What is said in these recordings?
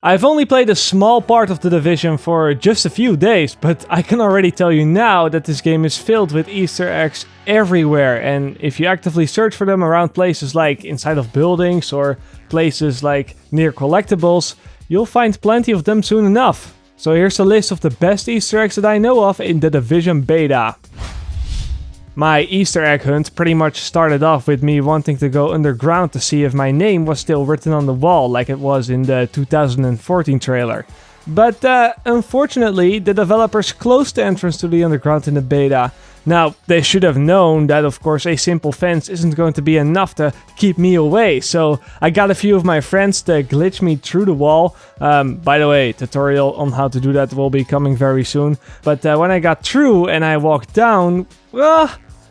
I've only played a small part of The Division for just a few days, but I can already tell you now that this game is filled with Easter eggs everywhere, and if you actively search for them around places like inside of buildings or places like near collectibles, you'll find plenty of them soon enough. So here's a list of the best Easter eggs that I know of in The Division beta. My Easter egg hunt pretty much started off with me wanting to go underground to see if my name was still written on the wall like it was in the 2014 trailer. But unfortunately, the developers closed the entrance to the underground in the beta. Now, they should have known that of course a simple fence isn't going to be enough to keep me away, so I got a few of my friends to glitch me through the wall. By the way, tutorial on how to do that will be coming very soon. But when I got through and I walked down,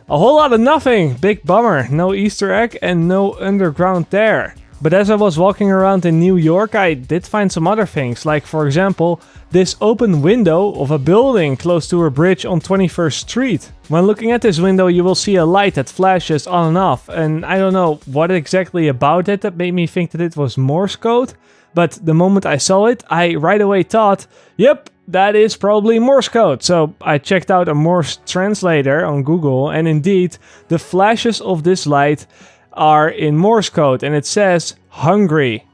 a whole lot of nothing. Big bummer. No Easter egg and no underground there. But as I was walking around in New York, I did find some other things, like for example, this open window of a building close to a bridge on 21st Street. When looking at this window, you will see a light that flashes on and off, and I don't know what exactly about it that made me think that it was Morse code, but the moment I saw it, I right away thought, yep, that is probably Morse code. So I checked out a Morse translator on Google, and indeed, the flashes of this light are in Morse code, and it says hungry.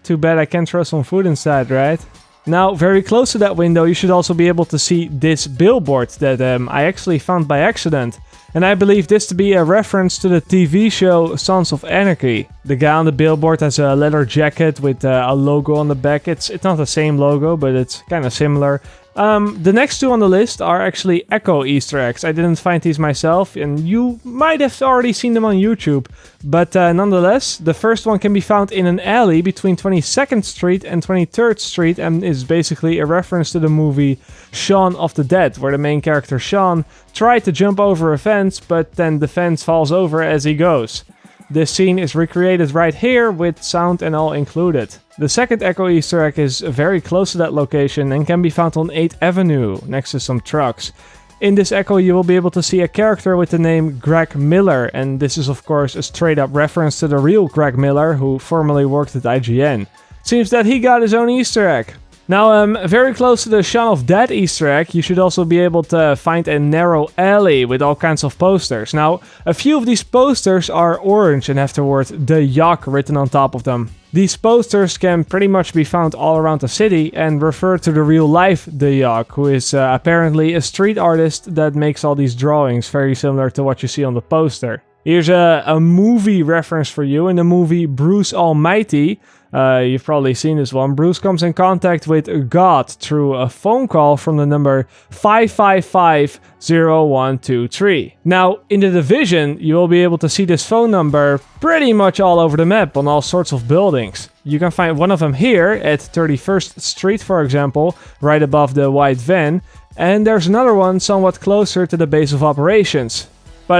Too bad I can't throw some food inside, right? Now, very close to that window, you should also be able to see this billboard that I actually found by accident. And I believe this to be a reference to the TV show Sons of Anarchy. The guy on the billboard has a leather jacket with a logo on the back. It's not the same logo, but it's kind of similar. The next two on the list are actually Echo Easter eggs. I didn't find these myself, and you might have already seen them on YouTube. But nonetheless, the first one can be found in an alley between 22nd Street and 23rd Street and is basically a reference to the movie Shaun of the Dead, where the main character Shaun tried to jump over a fence, but then the fence falls over as he goes. This scene is recreated right here with sound and all included. The second Echo Easter egg is very close to that location and can be found on 8th Avenue, next to some trucks. In this Echo you will be able to see a character with the name Greg Miller, and this is of course a straight up reference to the real Greg Miller, who formerly worked at IGN. Seems that he got his own Easter egg. Now, very close to the Shaun of Dead Easter egg, you should also be able to find a narrow alley with all kinds of posters. Now, a few of these posters are orange and have the word The Yak written on top of them. These posters can pretty much be found all around the city and refer to the real life The Yak, who is apparently a street artist that makes all these drawings very similar to what you see on the poster. Here's a movie reference for you. In the movie Bruce Almighty, you've probably seen this one, Bruce comes in contact with God through a phone call from the number 555-0123. Now, in The Division, you will be able to see this phone number pretty much all over the map on all sorts of buildings. You can find one of them here at 31st Street, for example, right above the white van, and there's another one somewhat closer to the base of operations. But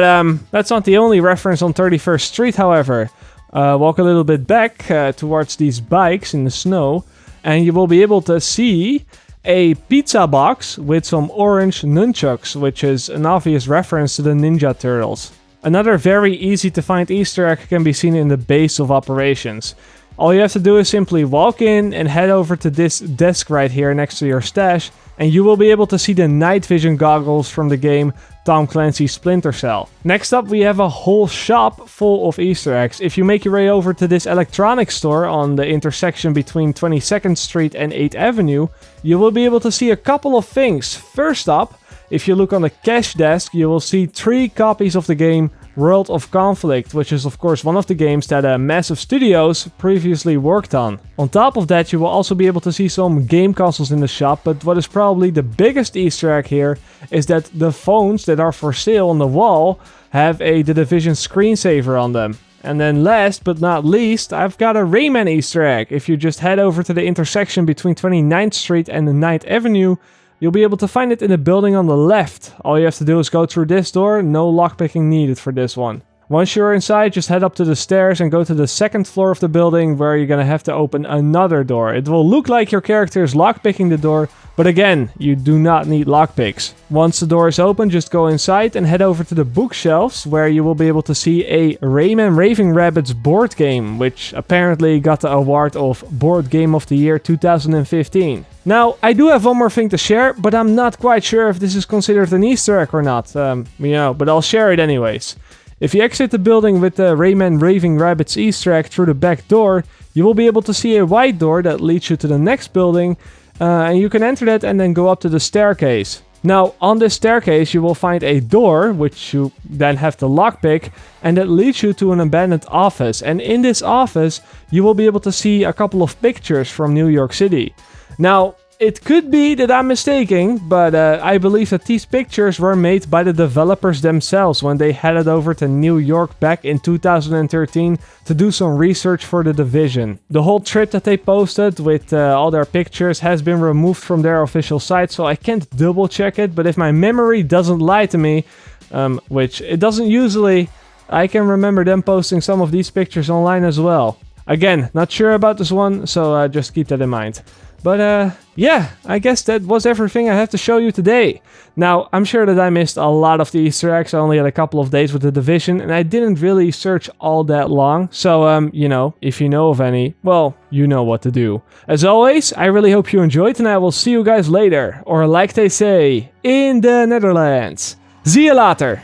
that's not the only reference on 31st Street, however. Walk a little bit back towards these bikes in the snow, and you will be able to see a pizza box with some orange nunchucks, which is an obvious reference to the Ninja Turtles. Another very easy to find Easter egg can be seen in the base of operations. All you have to do is simply walk in and head over to this desk right here next to your stash, and you will be able to see the night vision goggles from the game Tom Clancy's Splinter Cell. Next up, we have a whole shop full of Easter eggs. If you make your way over to this electronics store on the intersection between 22nd Street and 8th Avenue, you will be able to see a couple of things. First up, if you look on the cash desk, you will see 3 copies of the game World of Conflict, which is of course one of the games that Massive Studios previously worked on. On top of that, you will also be able to see some game consoles in the shop, but what is probably the biggest Easter egg here is that the phones that are for sale on the wall have a The Division screensaver on them. And then last but not least, I've got a Rayman Easter egg. If you just head over to the intersection between 29th Street and 9th Avenue, you'll be able to find it in the building on the left. All you have to do is go through this door, no lockpicking needed for this one. Once you're inside, just head up to the stairs and go to the second floor of the building where you're gonna have to open another door. It will look like your character is lockpicking the door, but again, you do not need lockpicks. Once the door is open, just go inside and head over to the bookshelves where you will be able to see a Rayman Raving Rabbids board game, which apparently got the award of Board Game of the Year 2015. Now, I do have one more thing to share, but I'm not quite sure if this is considered an Easter egg or not, but I'll share it anyways. If you exit the building with the Rayman Raving Rabbids Easter egg through the back door, you will be able to see a white door that leads you to the next building, and you can enter that and then go up to the staircase. Now, on this staircase you will find a door, which you then have to lockpick, and that leads you to an abandoned office. And in this office, you will be able to see a couple of pictures from New York City. Now, it could be that I'm mistaken, but I believe that these pictures were made by the developers themselves when they headed over to New York back in 2013 to do some research for The Division. The whole trip that they posted with all their pictures has been removed from their official site, so I can't double check it, but if my memory doesn't lie to me, which it doesn't usually, I can remember them posting some of these pictures online as well. Again, not sure about this one, so just keep that in mind. But yeah, I guess that was everything I have to show you today. Now, I'm sure that I missed a lot of the Easter eggs. I only had a couple of days with The Division, and I didn't really search all that long. So, if you know of any, well, you know what to do. As always, I really hope you enjoyed, and I will see you guys later. Or like they say, in the Netherlands. Zie je later!